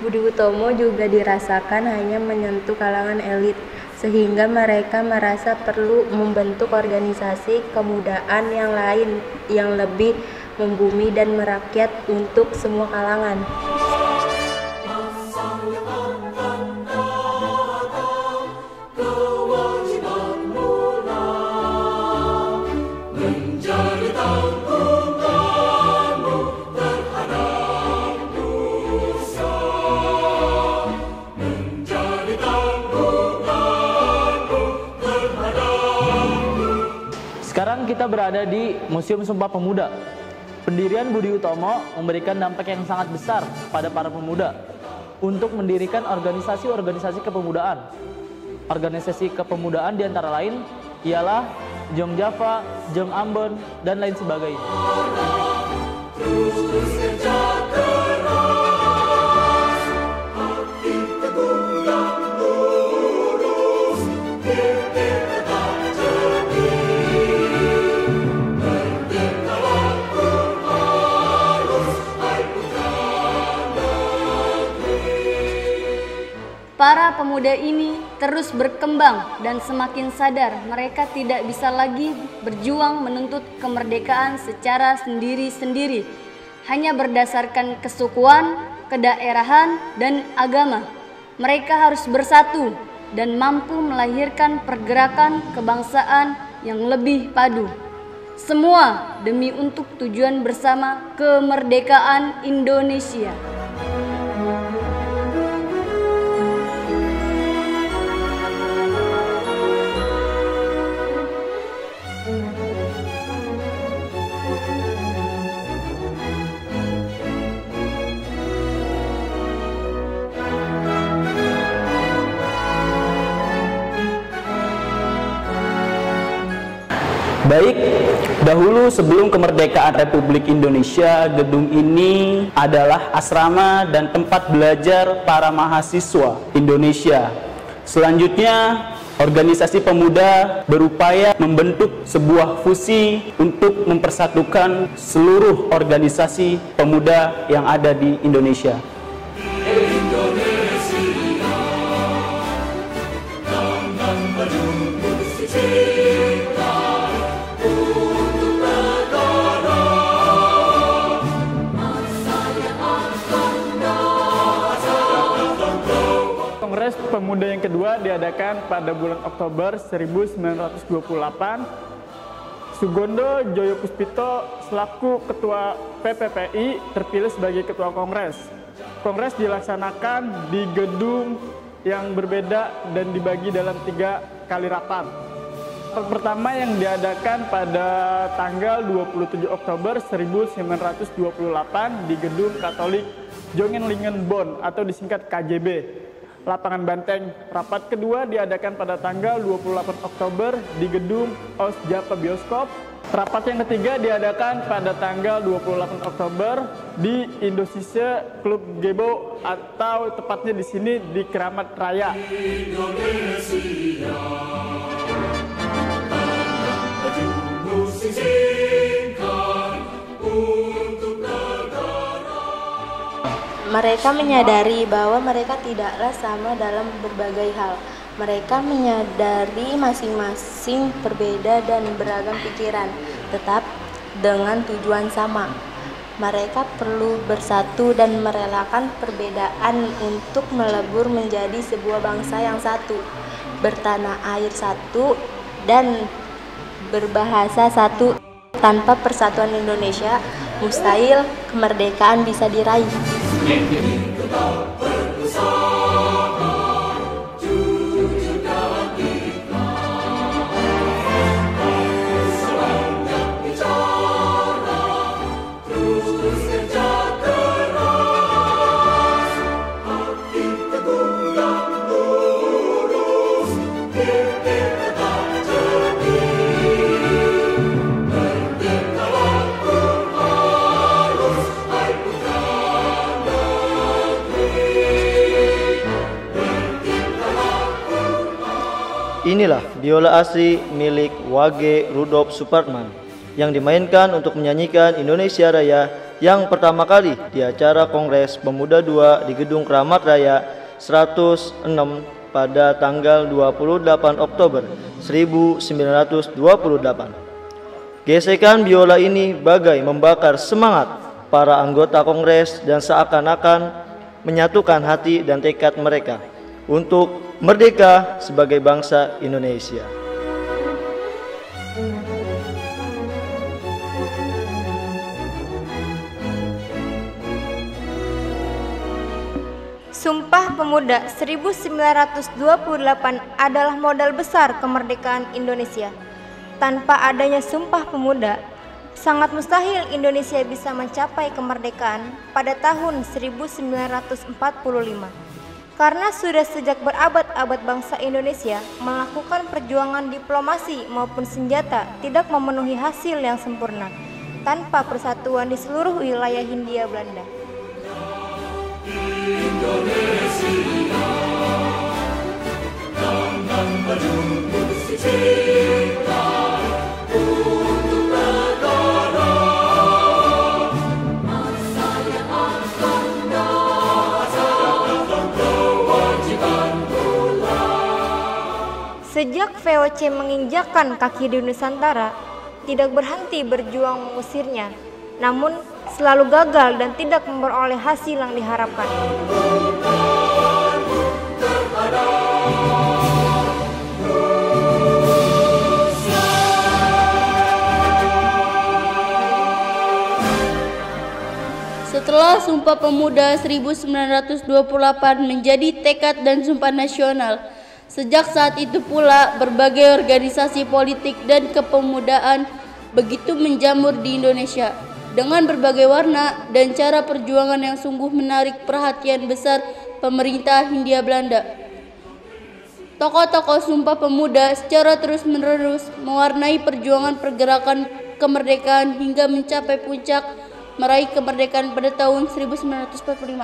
Budi Utomo juga dirasakan hanya menyentuh kalangan elit, sehingga mereka merasa perlu membentuk organisasi kemudaan yang lain yang lebih membumi dan merakyat untuk semua kalangan. Sekarang kita berada di Museum Sumpah Pemuda. Pendirian Budi Utomo memberikan dampak yang sangat besar pada para pemuda untuk mendirikan organisasi-organisasi kepemudaan. Organisasi kepemudaan diantara lain ialah Jong Java, Jong Ambon, dan lain sebagainya. Para pemuda ini terus berkembang dan semakin sadar mereka tidak bisa lagi berjuang menuntut kemerdekaan secara sendiri-sendiri, hanya berdasarkan kesukuan, kedaerahan, dan agama. Mereka harus bersatu dan mampu melahirkan pergerakan kebangsaan yang lebih padu. Semua demi untuk tujuan bersama kemerdekaan Indonesia. Baik, dahulu sebelum kemerdekaan Republik Indonesia, gedung ini adalah asrama dan tempat belajar para mahasiswa Indonesia. Selanjutnya, organisasi pemuda berupaya membentuk sebuah fusi untuk mempersatukan seluruh organisasi pemuda yang ada di Indonesia. Kongres Pemuda yang kedua diadakan pada bulan Oktober 1928. Sugondo Joyo Puspito selaku Ketua PPPI terpilih sebagai Ketua Kongres. Kongres dilaksanakan di gedung yang berbeda dan dibagi dalam 3 kali rapat. Pertama yang diadakan pada tanggal 27 Oktober 1928 di Gedung Katolik Jongenlingenbon atau disingkat KJB. Lapangan Banteng. Rapat kedua diadakan pada tanggal 28 Oktober di Gedung OS Japa Bioskop. Rapat yang ketiga diadakan pada tanggal 28 Oktober di Indosize Klub Gebo atau tepatnya di sini di Keramat Raya. Mereka menyadari bahwa mereka tidaklah sama dalam berbagai hal. Mereka menyadari masing-masing berbeda dan beragam pikiran, tetap dengan tujuan sama. Mereka perlu bersatu dan merelakan perbedaan untuk melebur menjadi sebuah bangsa yang satu, bertanah air satu, dan berbahasa satu. Tanpa persatuan Indonesia, mustahil kemerdekaan bisa diraih. Inilah biola asli milik Wage Rudolf Supratman yang dimainkan untuk menyanyikan Indonesia Raya yang pertama kali di acara Kongres Pemuda II di Gedung Kramat Raya 106 pada tanggal 28 Oktober 1928. Gesekan biola ini bagai membakar semangat para anggota Kongres dan seakan-akan menyatukan hati dan tekad mereka untuk merdeka sebagai bangsa Indonesia. Sumpah Pemuda 1928 adalah modal besar kemerdekaan Indonesia. Tanpa adanya Sumpah Pemuda, sangat mustahil Indonesia bisa mencapai kemerdekaan pada tahun 1945. Karena sudah sejak berabad-abad bangsa Indonesia melakukan perjuangan diplomasi maupun senjata tidak memenuhi hasil yang sempurna tanpa persatuan di seluruh wilayah Hindia Belanda. Sejak VOC menginjakkan kaki di Nusantara, tidak berhenti berjuang mengusirnya, namun selalu gagal dan tidak memperoleh hasil yang diharapkan. Setelah Sumpah Pemuda 1928 menjadi tekad dan sumpah nasional, sejak saat itu pula berbagai organisasi politik dan kepemudaan begitu menjamur di Indonesia dengan berbagai warna dan cara perjuangan yang sungguh menarik perhatian besar pemerintah Hindia Belanda. Tokoh-tokoh Sumpah Pemuda secara terus-menerus mewarnai perjuangan pergerakan kemerdekaan hingga mencapai puncak meraih kemerdekaan pada tahun 1945.